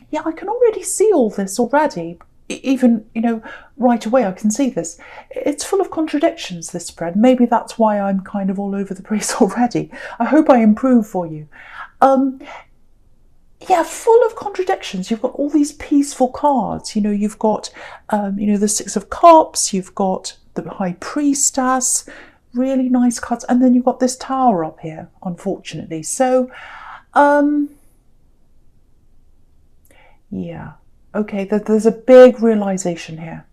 yeah, I can already see all this already. Even, right away I can see this. It's full of contradictions, this spread. Maybe that's why I'm kind of all over the place already. I hope I improve for you. Yeah, full of contradictions. You've got all these peaceful cards. You've got, the Six of Cups. You've got the High Priestess. Really nice cards. And then you've got this Tower up here, unfortunately. So, yeah. Okay, there's a big realization here.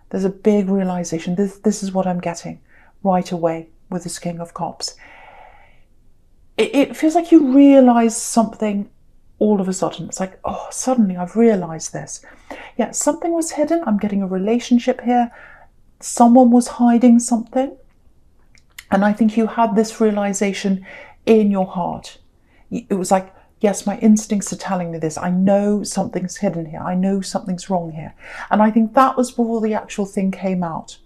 There's a big realization. This is what I'm getting right away with this King of Cups. It feels like you realize something all of a sudden. It's like, oh, suddenly I've realized this. Yeah, something was hidden. I'm getting a relationship here. Someone was hiding something. And I think you had this realization in your heart. It was like, yes, my instincts are telling me this. I know something's hidden here. I know something's wrong here. And I think that was before the actual thing came out.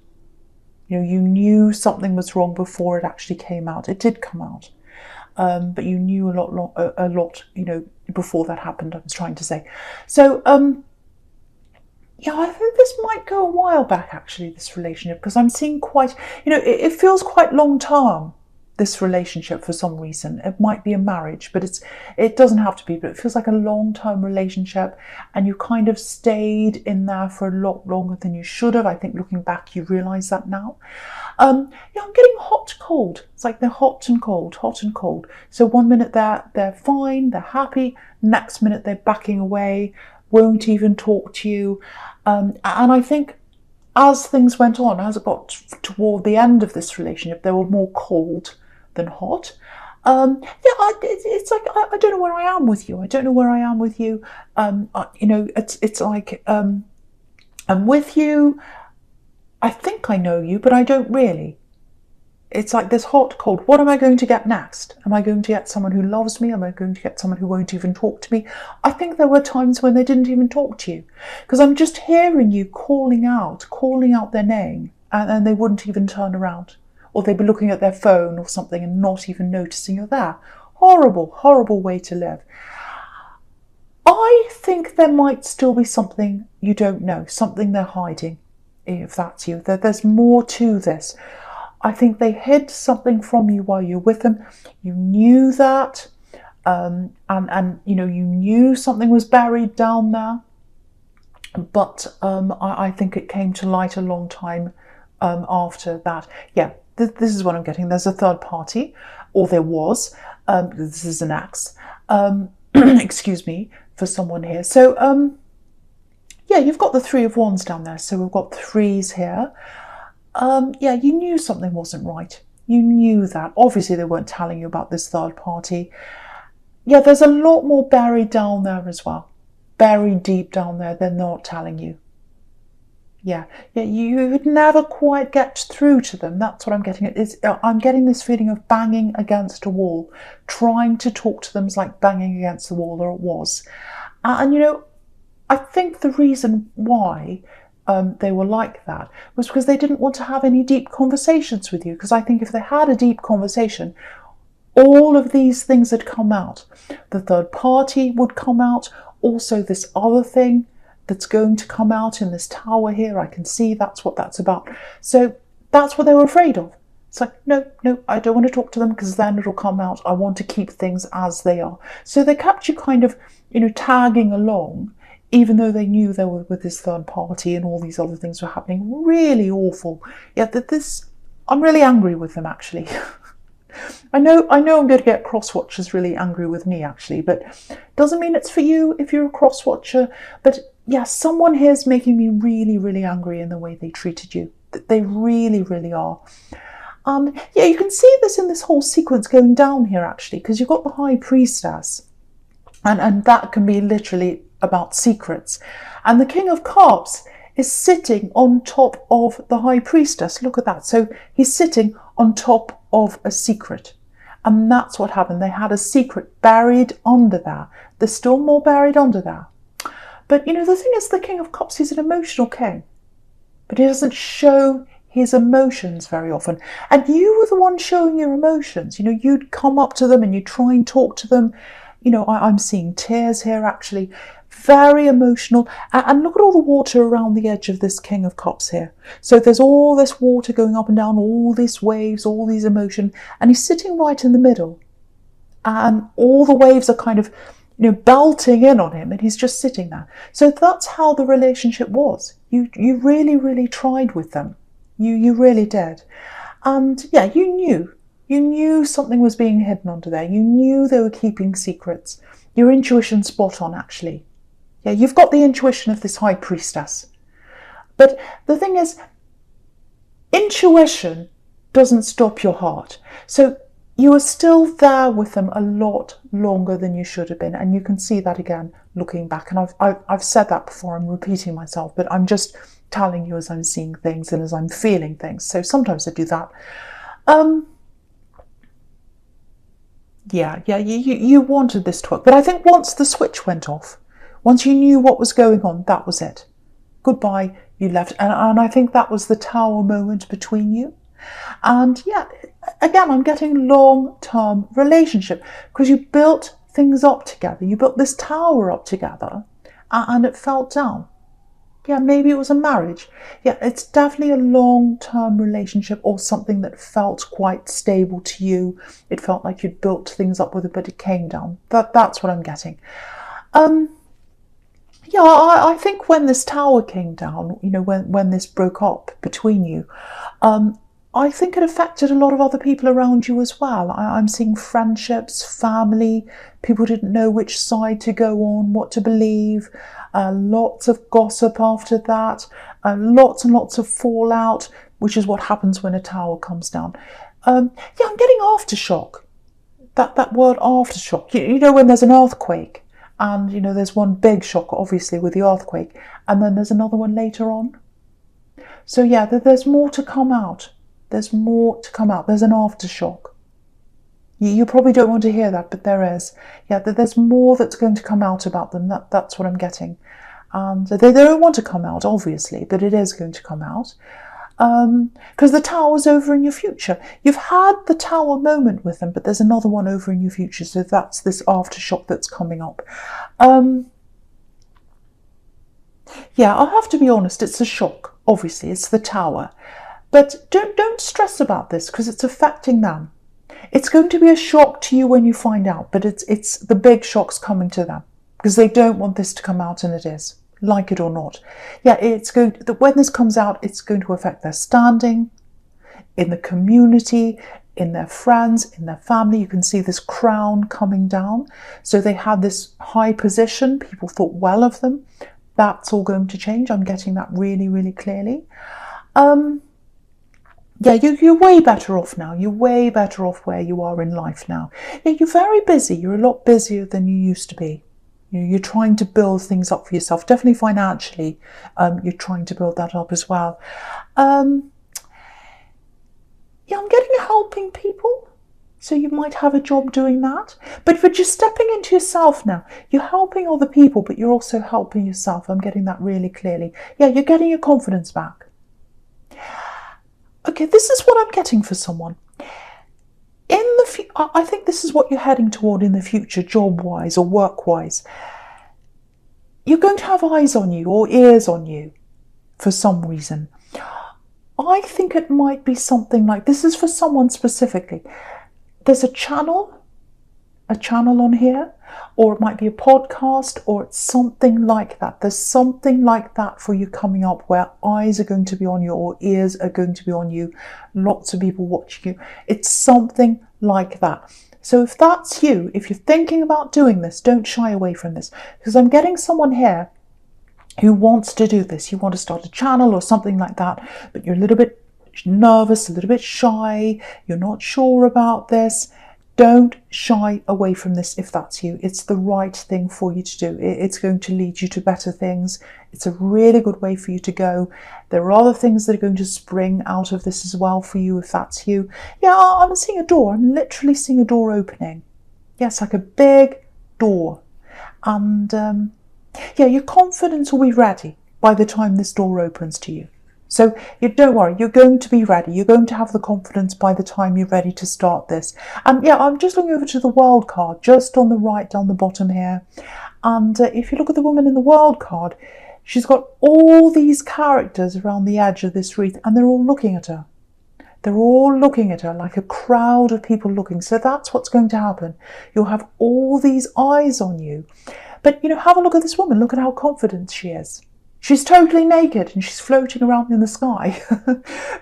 You knew something was wrong before it actually came out. It did come out. But you knew a lot, before that happened, I was trying to say. So, yeah, I think this might go a while back, actually, this relationship, because I'm seeing quite, it feels quite long term, this relationship, for some reason. It might be a marriage, but it doesn't have to be, but it feels like a long-term relationship, and you kind of stayed in there for a lot longer than you should have. I think looking back, you realise that now. Yeah, I'm getting hot, cold. It's like they're hot and cold, hot and cold. So one minute they're fine, they're happy. Next minute they're backing away, won't even talk to you. And I think as things went on, as it got toward the end of this relationship, they were more cold than hot. Yeah, it's like I don't know where I am with you. I don't know where I am with you. It's like I'm with you. I think I know you, but I don't really. It's like this hot, cold. What am I going to get next? Am I going to get someone who loves me? Am I going to get someone who won't even talk to me? I think there were times when they didn't even talk to you, because I'm just hearing you calling out their name, and they wouldn't even turn around. Or they'd be looking at their phone or something and not even noticing you're there. Horrible, horrible way to live. I think there might still be something you don't know, something they're hiding, if that's you. There's more to this. I think they hid something from you while you're with them. You knew that, and you knew something was buried down there. But I think it came to light a long time after that. Yeah, this is what I'm getting. There's a third party, or there was. This is an axe. Excuse me, for someone here. So yeah, you've got the Three of Wands down there. So we've got threes here. Yeah, you knew something wasn't right. You knew that. Obviously, they weren't telling you about this third party. Yeah, there's a lot more buried down there as well. Buried deep down there, they're not telling you. Yeah, you would never quite get through to them. That's what I'm getting. I'm getting this feeling of banging against a wall. Trying to talk to them is like banging against the wall, or it was. And I think the reason why they were like that was because they didn't want to have any deep conversations with you. Because I think if they had a deep conversation, all of these things had come out. The third party would come out. Also this other thing that's going to come out in this tower here. I can see that's what that's about. So that's what they were afraid of. It's like, no, I don't want to talk to them because then it'll come out. I want to keep things as they are. So they kept you kind of, tagging along, even though they knew they were with this third party and all these other things were happening. Really awful. Yeah, I'm really angry with them, actually. I know I'm going to get cross-watchers really angry with me, actually, but doesn't mean it's for you if you're a cross-watcher. But yeah, someone here is making me really, really angry in the way they treated you. They really, really are. Yeah, you can see this in this whole sequence going down here, actually, because you've got the High Priestess, and that can be literally about secrets. And the King of Cups is sitting on top of the High Priestess. Look at that. So he's sitting on top of a secret. And that's what happened. They had a secret buried under there. There's still more buried under there. But, the thing is, the King of Cups, he's an emotional king. But he doesn't show his emotions very often. And you were the one showing your emotions. You'd come up to them and you'd try and talk to them. I'm seeing tears here actually. Very emotional. And look at all the water around the edge of this King of Cups here. So there's all this water going up and down, all these waves, all these emotion, and he's sitting right in the middle. And all the waves are kind of, belting in on him, and he's just sitting there. So that's how the relationship was. You really, really tried with them. You really did. And yeah, you knew something was being hidden under there. You knew they were keeping secrets. Your intuition's spot on, actually. Yeah, you've got the intuition of this high priestess. But the thing is, intuition doesn't stop your heart. So you are still there with them a lot longer than you should have been. And you can see that again, looking back. And I've said that before, I'm repeating myself, but I'm just telling you as I'm seeing things and as I'm feeling things. So sometimes I do that. You wanted this to work. But I think once the switch went off, once you knew what was going on, that was it. Goodbye, you left. And I think that was the Tower moment between you. And yeah, again, I'm getting long-term relationship because you built things up together. You built this tower up together and it fell down. Yeah, maybe it was a marriage. Yeah, it's definitely a long-term relationship or something that felt quite stable to you. It felt like you'd built things up with it, but it came down. That's what I'm getting. I think when this tower came down, when this broke up between you, I think it affected a lot of other people around you as well. I'm seeing friendships, family, people didn't know which side to go on, what to believe, lots of gossip after that, lots and lots of fallout, which is what happens when a tower comes down. I'm getting aftershock. That word aftershock, when there's an earthquake, and there's one big shock obviously with the earthquake, and then there's another one later on. So yeah, there's more to come out. There's more to come out. There's an aftershock. You probably don't want to hear that, but there is. Yeah, there's more that's going to come out about them. That's what I'm getting. And they don't want to come out, obviously, but it is going to come out. Because the tower's over in your future. You've had the tower moment with them, but there's another one over in your future. So that's this aftershock that's coming up. I have to be honest, it's a shock. Obviously, it's the tower. But don't stress about this because it's affecting them. It's going to be a shock to you when you find out, but it's the big shock's coming to them because they don't want this to come out, and it is, like it or not. Yeah, when this comes out, it's going to affect their standing in the community, in their friends, in their family. You can see this crown coming down. So they had this high position. People thought well of them. That's all going to change. I'm getting that really, really clearly. You're way better off now. You're way better off where you are in life now. Yeah, you're very busy. You're a lot busier than you used to be. You're trying to build things up for yourself. Definitely financially, you're trying to build that up as well. I'm getting helping people. So you might have a job doing that. But you're just stepping into yourself now. You're helping other people, but you're also helping yourself. I'm getting that really clearly. Yeah, you're getting your confidence back. Okay, this is what I'm getting for someone. I think this is what you're heading toward in the future, job-wise or work-wise. You're going to have eyes on you or ears on you for some reason. I think it might be something like, this is for someone specifically. There's a channel on here, or it might be a podcast, or it's something like that. There's something like that for you coming up where eyes are going to be on you or ears are going to be on you, lots of people watching you. It's something like that. So if that's you, if you're thinking about doing this, don't shy away from this, because I'm getting someone here who wants to do this. You want to start a channel or something like that, but you're a little bit nervous, a little bit shy, you're not sure about this. Don't shy away from this if that's you. It's the right thing for you to do. It's going to lead you to better things. It's a really good way for you to go. There are other things that are going to spring out of this as well for you if that's you. Yeah, I'm seeing a door. I'm literally seeing a door opening. Yes, like a big door. And your confidence will be ready by the time this door opens to you. So you don't worry, you're going to be ready. You're going to have the confidence by the time you're ready to start this. And yeah, I'm just looking over to the World card, just on the right, down the bottom here. And if you look at the woman in the World card, she's got all these characters around the edge of this wreath, and they're all looking at her. They're all looking at her, like a crowd of people looking. So that's what's going to happen. You'll have all these eyes on you. But, have a look at this woman. Look at how confident she is. She's totally naked and she's floating around in the sky.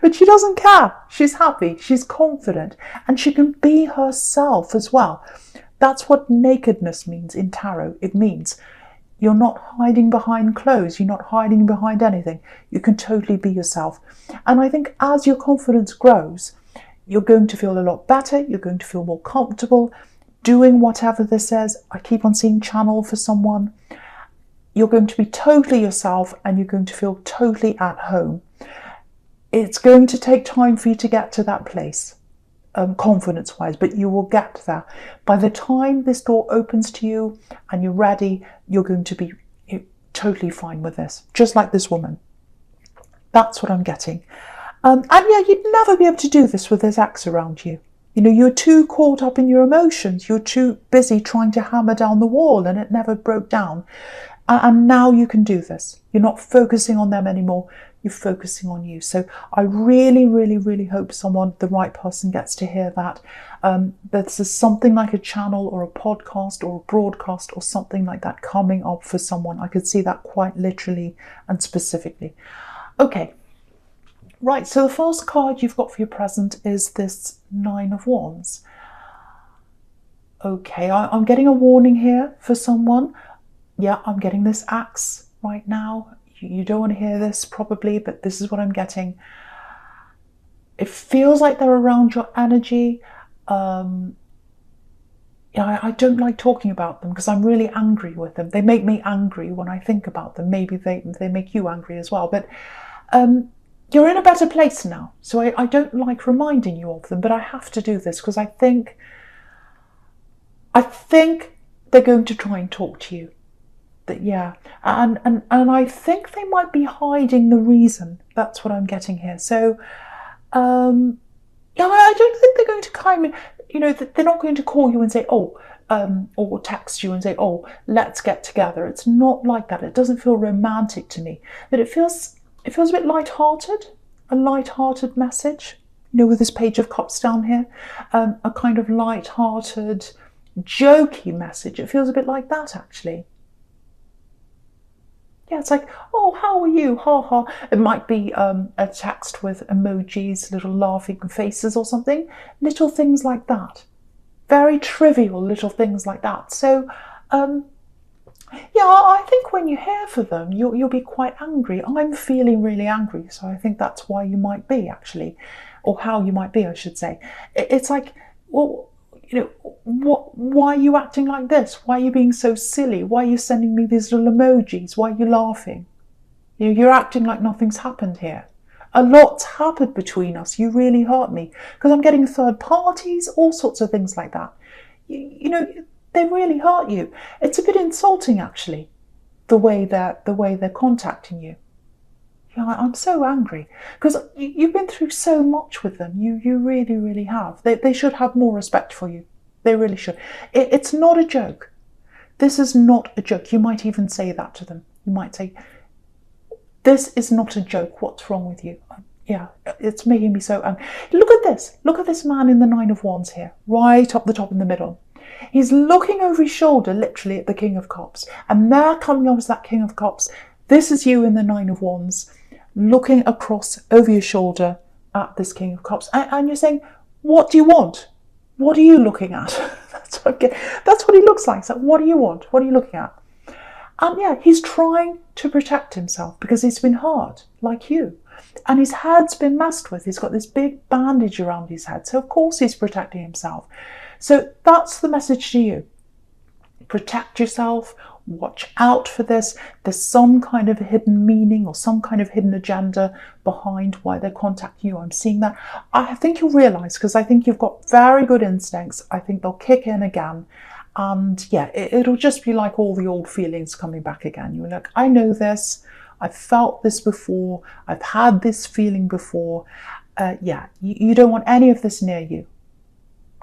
But she doesn't care. She's happy. She's confident. And she can be herself as well. That's what nakedness means in tarot. It means you're not hiding behind clothes. You're not hiding behind anything. You can totally be yourself. And I think as your confidence grows, you're going to feel a lot better. You're going to feel more comfortable doing whatever this is. I keep on seeing channel for someone. You're going to be totally yourself and you're going to feel totally at home. It's going to take time for you to get to that place, confidence-wise, but you will get there. By the time this door opens to you and you're ready, you're going to be totally fine with this, just like this woman. That's what I'm getting. And yeah, you'd never be able to do this with this ex around you. You're too caught up in your emotions. You're too busy trying to hammer down the wall and it never broke down. And now you can do this. You're not focusing on them anymore. You're focusing on you. So I really, really, really hope the right person gets to hear that. This is something like a channel or a podcast or a broadcast or something like that coming up for someone. I could see that quite literally and specifically. Okay. Right, so the first card you've got for your present is this Nine of Wands. Okay, I'm getting a warning here for someone. Yeah, I'm getting this axe right now. You don't want to hear this probably, but this is what I'm getting. It feels like they're around your energy. Yeah, I don't like talking about them because I'm really angry with them. They make me angry when I think about them. Maybe they make you angry as well. But you're in a better place now. So I don't like reminding you of them, but I have to do this because I think they're going to try and talk to you. Yeah, and I think they might be hiding the reason. That's what I'm getting here. So, yeah, I don't think they're going to kind of, they're not going to call you and say, or text you and say, let's get together. It's not like that. It doesn't feel romantic to me, but it feels a bit light-hearted, a light-hearted message. With this Page of Cups down here, a kind of light-hearted, jokey message. It feels a bit like that, actually. Yeah, it's like, how are you? Ha ha. It might be a text with emojis, little laughing faces or something. Little things like that. Very trivial little things like that. So, yeah, I think when you hear for them, you'll be quite angry. I'm feeling really angry, so I think that's why you might be, actually. Or how you might be, I should say. It's like, well, why are you acting like this? Why are you being so silly? Why are you sending me these little emojis? Why are you laughing? You're acting like nothing's happened here. A lot's happened between us. You really hurt me. Because I'm getting third parties, all sorts of things like that. They really hurt you. It's a bit insulting, actually, the way they're contacting you. Yeah, I'm so angry because you've been through so much with them. You really, really have. They should have more respect for you. They really should. It's not a joke. This is not a joke. You might even say that to them. You might say, this is not a joke. What's wrong with you? Yeah, it's making me so angry. Look at this. Look at this man in the Nine of Wands here, right up the top in the middle. He's looking over his shoulder, literally, at the King of Cups. And there coming up is that King of Cups. This is you in the Nine of Wands, looking across over your shoulder at this King of Cups. And you're saying, what do you want? What are you looking at? That's what he looks like. So what do you want? What are you looking at? And yeah, he's trying to protect himself because he's been hurt, like you. And his head's been messed with. He's got this big bandage around his head. So of course he's protecting himself. So that's the message to you. Protect yourself. Watch out for this. There's some kind of hidden meaning or some kind of hidden agenda behind why they're contacting you. I'm seeing that. I think you'll realise, because I think you've got very good instincts. I think they'll kick in again. And yeah, it'll just be like all the old feelings coming back again. You're like, I know this. I've felt this before. I've had this feeling before. Yeah, you don't want any of this near you.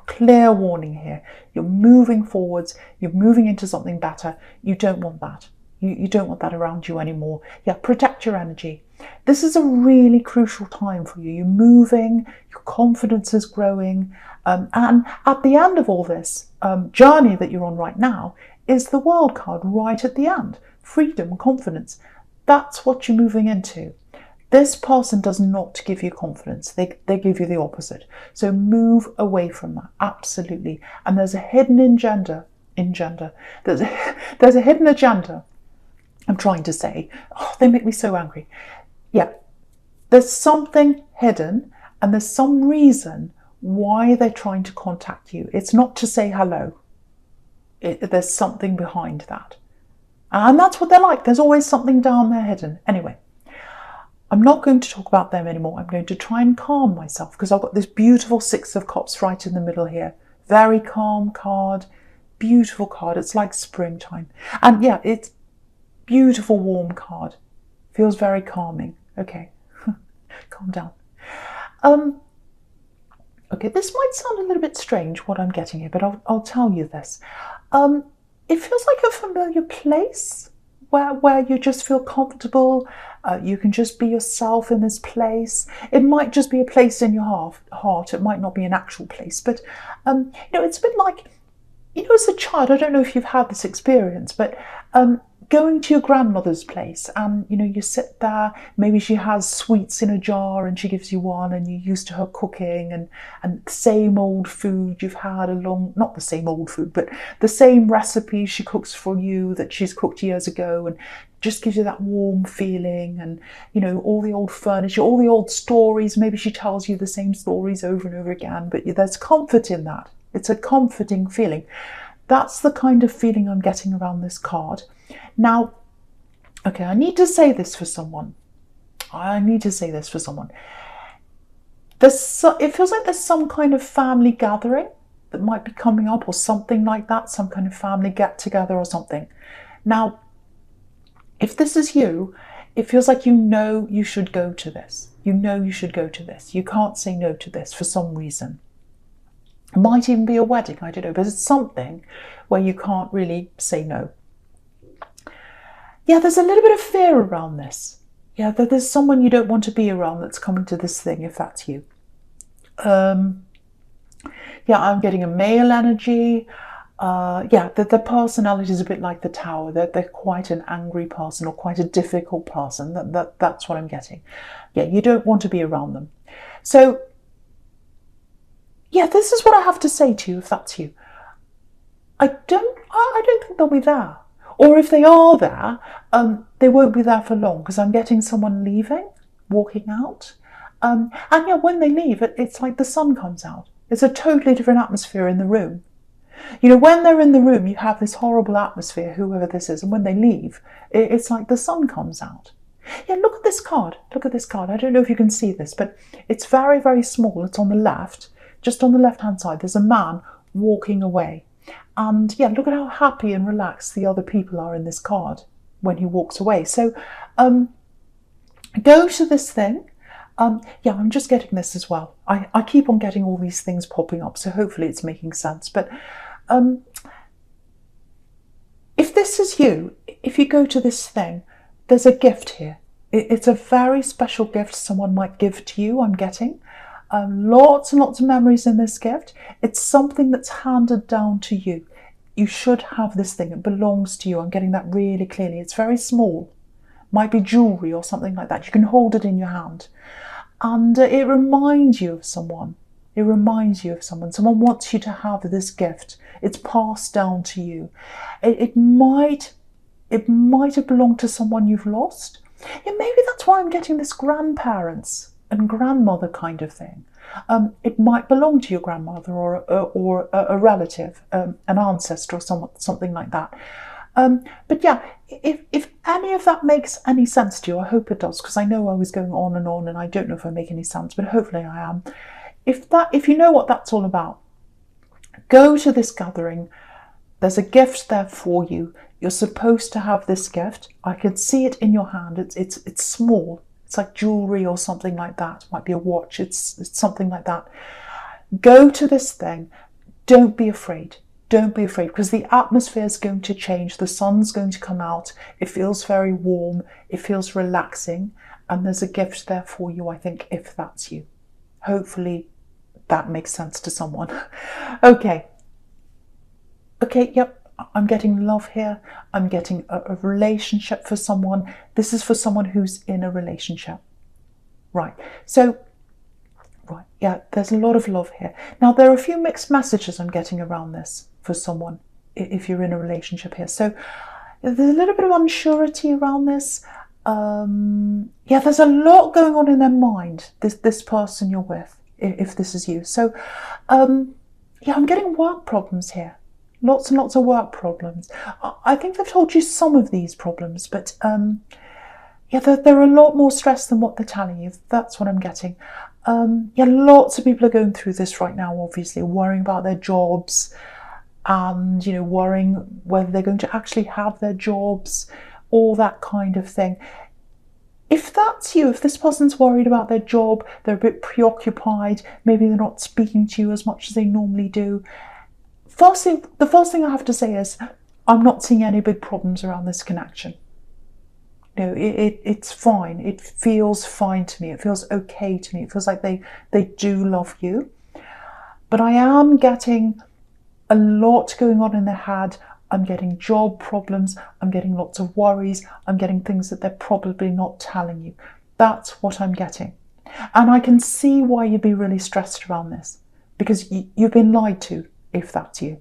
Clear warning here. You're moving forwards. You're moving into something better. You don't want that. You don't want that around you anymore. Yeah, protect your energy. This is a really crucial time for you. You're moving, your confidence is growing. And at the end of all this journey that you're on right now is the World card right at the end. Freedom, confidence. That's what you're moving into. This person does not give you confidence. They give you the opposite. So move away from that, absolutely. And there's a hidden agenda. There's a hidden agenda. I'm trying to say, oh, they make me so angry. Yeah, there's something hidden and there's some reason why they're trying to contact you. It's not to say hello. There's something behind that. And that's what they're like. There's always something down there hidden. Anyway, I'm not going to talk about them anymore. I'm going to try and calm myself because I've got this beautiful Six of Cups right in the middle here. Very calm card, beautiful card. It's like springtime. And yeah, it's beautiful, warm card. Feels very calming. Okay, calm down. Okay, this might sound a little bit strange what I'm getting here, but I'll tell you this. It feels like a familiar place where you just feel comfortable. You can just be yourself in this place. It might just be a place in your heart. It might not be an actual place, but it's a bit like, as a child, I don't know if you've had this experience, but going to your grandmother's place and, you sit there, maybe she has sweets in a jar and she gives you one and you're used to her cooking and the same old food you've had not the same old food, but the same recipe she cooks for you that she's cooked years ago and just gives you that warm feeling and, all the old furniture, all the old stories. Maybe she tells you the same stories over and over again, but there's comfort in that. It's a comforting feeling. That's the kind of feeling I'm getting around this card. Now, okay, I need to say this for someone. It feels like there's some kind of family gathering that might be coming up or something like that, some kind of family get-together or something. Now, if this is you, it feels like you should go to this. You should go to this. You can't say no to this for some reason. It might even be a wedding, I don't know, but it's something where you can't really say no. Yeah, there's a little bit of fear around this. Yeah, there's someone you don't want to be around that's coming to this thing, if that's you. Yeah, I'm getting a male energy. The personality is a bit like the Tower. They're quite an angry person or quite a difficult person. That's what I'm getting. Yeah, you don't want to be around them. So, yeah, this is what I have to say to you, if that's you. I don't think they'll be there. Or if they are there, they won't be there for long because I'm getting someone leaving, walking out. And yeah, when they leave, it's like the sun comes out. It's a totally different atmosphere in the room. When they're in the room, you have this horrible atmosphere, whoever this is. And when they leave, it's like the sun comes out. Yeah, look at this card. Look at this card. I don't know if you can see this, but it's very, very small. It's on the left, just on the left-hand side. There's a man walking away. And yeah, look at how happy and relaxed the other people are in this card when he walks away. So go to this thing. Yeah, I'm just getting this as well. I keep on getting all these things popping up, so hopefully it's making sense. But if this is you, if you go to this thing, there's a gift here. It's a very special gift someone might give to you, I'm getting. Lots and lots of memories in this gift. It's something that's handed down to you. You should have this thing. It belongs to you. I'm getting that really clearly. It's very small. Might be jewellery or something like that. You can hold it in your hand. And it reminds you of someone. It reminds you of someone. Someone wants you to have this gift. It's passed down to you. It might have belonged to someone you've lost. Yeah, maybe that's why I'm getting this grandparents and grandmother kind of thing. It might belong to your grandmother or a relative, an ancestor or something like that. But yeah, if any of that makes any sense to you, I hope it does, because I know I was going on and I don't know if I make any sense, but hopefully I am. If you know what that's all about, go to this gathering. There's a gift there for you. You're supposed to have this gift. I can see it in your hand. It's small. It's like jewelry or something like that. It might be a watch. It's something like that. Go to this thing. Don't be afraid. Don't be afraid, because the atmosphere is going to change. The sun's going to come out. It feels very warm. It feels relaxing. And there's a gift there for you, I think, if that's you. Hopefully that makes sense to someone. Okay, yep. I'm getting love here. I'm getting a relationship for someone. This is for someone who's in a relationship. Right. So, right. Yeah, there's a lot of love here. Now, there are a few mixed messages I'm getting around this for someone if you're in a relationship here. So there's a little bit of unsurety around this. Yeah, there's a lot going on in their mind, this person you're with, if this is you. So, yeah, I'm getting work problems here. Lots and lots of work problems. I think they've told you some of these problems, but yeah, they're a lot more stressed than what they're telling you. That's what I'm getting. Yeah, lots of people are going through this right now, obviously, worrying about their jobs and, you know, worrying whether they're going to actually have their jobs, all that kind of thing. If that's you, if this person's worried about their job, they're a bit preoccupied, maybe they're not speaking to you as much as they normally do. The first thing I have to say is, I'm not seeing any big problems around this connection. You know, it's fine. It feels fine to me. It feels okay to me. It feels like they do love you. But I am getting a lot going on in their head. I'm getting job problems. I'm getting lots of worries. I'm getting things that they're probably not telling you. That's what I'm getting. And I can see why you'd be really stressed around this, because you've been lied to, if that's you.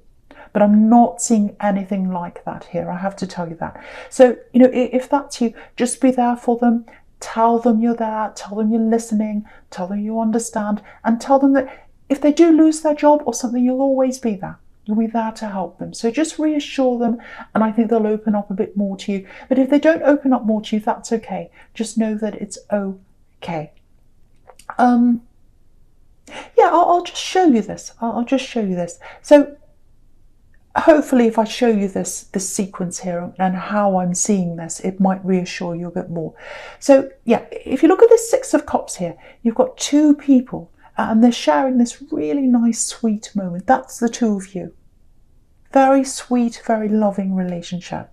But I'm not seeing anything like that here. I have to tell you that. So, you know, if that's you, just be there for them. Tell them you're there. Tell them you're listening. Tell them you understand. And tell them that if they do lose their job or something, you'll always be there. You'll be there to help them. So just reassure them, and I think they'll open up a bit more to you. But if they don't open up more to you, that's okay. Just know that it's okay. Yeah, I'll just show you this. I'll just show you this. So hopefully if I show you this sequence here and how I'm seeing this, it might reassure you a bit more. So yeah, if you look at the Six of Cups here, you've got two people and they're sharing this really nice, sweet moment. That's the two of you. Very sweet, very loving relationship.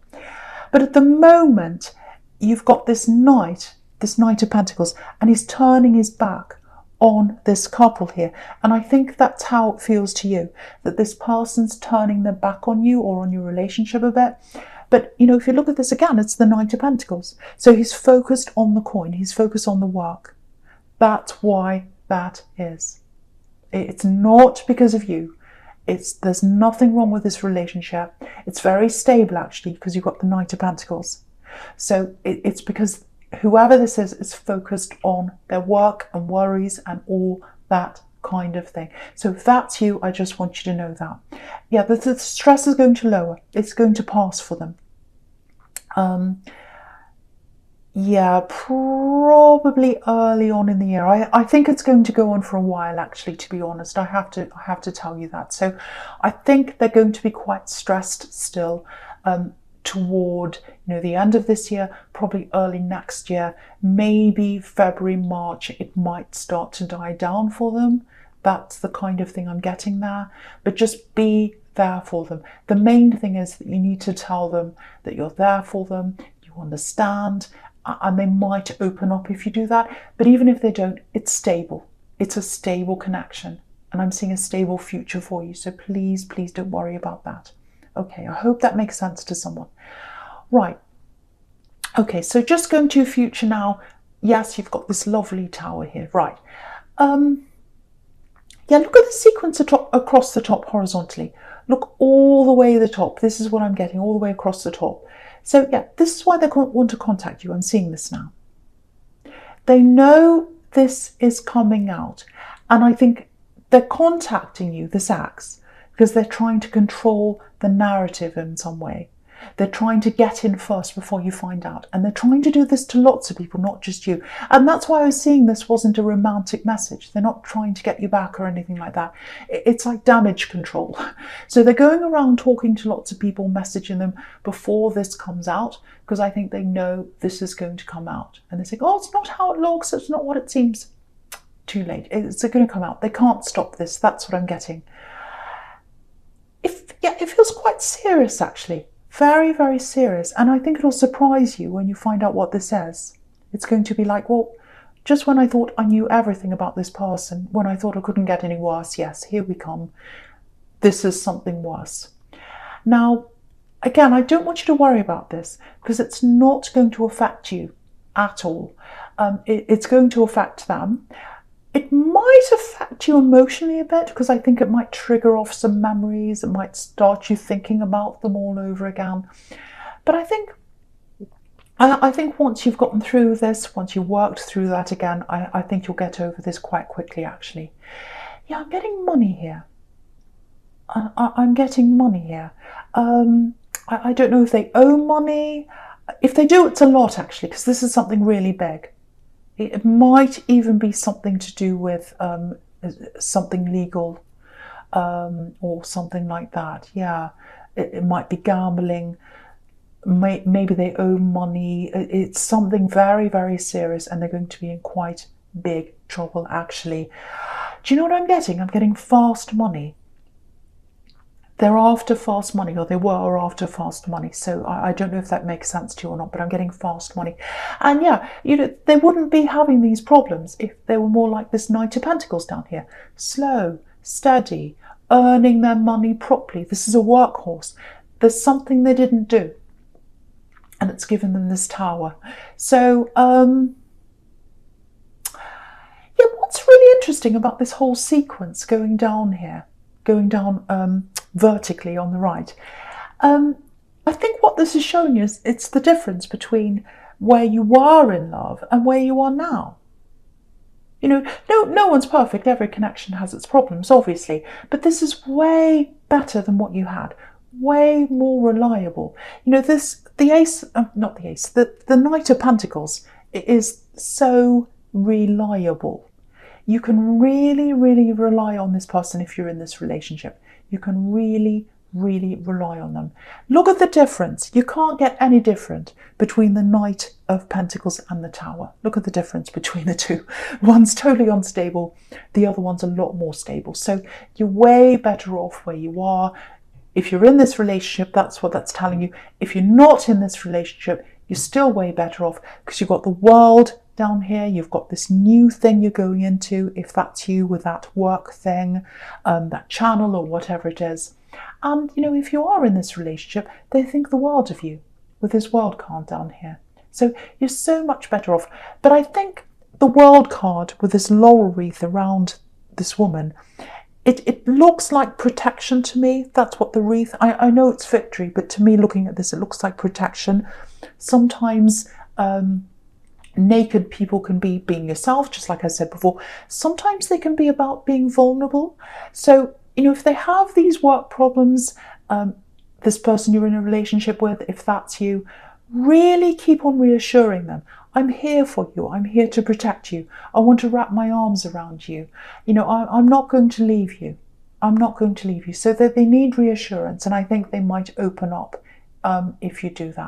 But at the moment, you've got this Knight of Pentacles, and he's turning his back on this couple here. And I think that's how it feels to you, that this person's turning their back on you or on your relationship a bit. But, you know, if you look at this again, it's the Knight of Pentacles. So he's focused on the coin. He's focused on the work. That's why that is. It's not because of you. There's nothing wrong with this relationship. It's very stable, actually, because you've got the Knight of Pentacles. So it's because whoever this is focused on their work and worries and all that kind of thing. So if that's you, I just want you to know that. Yeah, the stress is going to lower. It's going to pass for them. Yeah, probably early on in the year. I think it's going to go on for a while, actually, to be honest. I have to tell you that. So I think they're going to be quite stressed still toward, you know, the end of this year, probably early next year, maybe February, March, it might start to die down for them. That's the kind of thing I'm getting there. But just be there for them. The main thing is that you need to tell them that you're there for them, you understand, and they might open up if you do that. But even if they don't, it's stable. It's a stable connection. And I'm seeing a stable future for you. So please, please don't worry about that. Okay, I hope that makes sense to someone. Right. Okay, so just going to future now. Yes, you've got this lovely tower here. Right. Yeah, look at the sequence across the top horizontally. Look all the way to the top. This is what I'm getting, all the way across the top. So yeah, this is why they want to contact you. I'm seeing this now. They know this is coming out. And I think they're contacting you, this axe, because they're trying to control the narrative in some way. They're trying to get in first before you find out. And they're trying to do this to lots of people, not just you. And that's why I was seeing this wasn't a romantic message. They're not trying to get you back or anything like that. It's like damage control. So they're going around talking to lots of people, messaging them before this comes out, because I think they know this is going to come out. And they say, oh, it's not how it looks. It's not what it seems. Too late. It's going to come out. They can't stop this. That's what I'm getting. It feels quite serious, actually. Very, very serious. And I think it'll surprise you when you find out what this says. It's going to be like, well, just when I thought I knew everything about this person, when I thought it couldn't get any worse, yes, here we come. This is something worse. Now, again, I don't want you to worry about this because it's not going to affect you at all. It's going to affect them. It might affect you emotionally a bit because I think it might trigger off some memories. It might start you thinking about them all over again. But I think once you've gotten through this, once you've worked through that again, I think you'll get over this quite quickly, actually. Yeah, I'm getting money here. I'm getting money here. I don't know if they owe money. If they do, it's a lot, actually, because this is something really big. It might even be something to do with something legal or something like that. Yeah, it might be gambling. Maybe they owe money. It's something very, very serious and they're going to be in quite big trouble, actually. Do you know what I'm getting? I'm getting fast money. They're after fast money, or they were after fast money. So I don't know if that makes sense to you or not, but I'm getting fast money. And yeah, they wouldn't be having these problems if they were more like this Knight of Pentacles down here. Slow, steady, earning their money properly. This is a workhorse. There's something they didn't do. And it's given them this Tower. So, yeah, what's really interesting about this whole sequence going down here, going down vertically on the right, I think what this is showing you is it's the difference between where you were in love and where you are now. You know, no one's perfect. Every connection has its problems, obviously, but this is way better than what you had. Way more reliable. You know, the Knight of Pentacles is so reliable. You can really, really rely on this person if you're in this relationship. You can really, really rely on them. Look at the difference. You can't get any different between the Knight of Pentacles and the Tower. Look at the difference between the two. One's totally unstable. The other one's a lot more stable. So you're way better off where you are. If you're in this relationship, that's what that's telling you. If you're not in this relationship, you're still way better off because you've got the World down here. You've got this new thing you're going into, if that's you, with that work thing, that channel or whatever it is. And, you know, if you are in this relationship, they think the world of you with this World card down here. So you're so much better off. But I think the World card with this laurel wreath around this woman, it looks like protection to me. That's what the wreath, I know it's victory, but to me, looking at this, it looks like protection. Sometimes naked people can be being yourself, just like I said before. Sometimes they can be about being vulnerable. So, you know, if they have these work problems, this person you're in a relationship with, if that's you, really keep on reassuring them. I'm here for you. I'm here to protect you. I want to wrap my arms around you. You know, I'm not going to leave you. I'm not going to leave you. So that they need reassurance, and I think they might open up if you do that.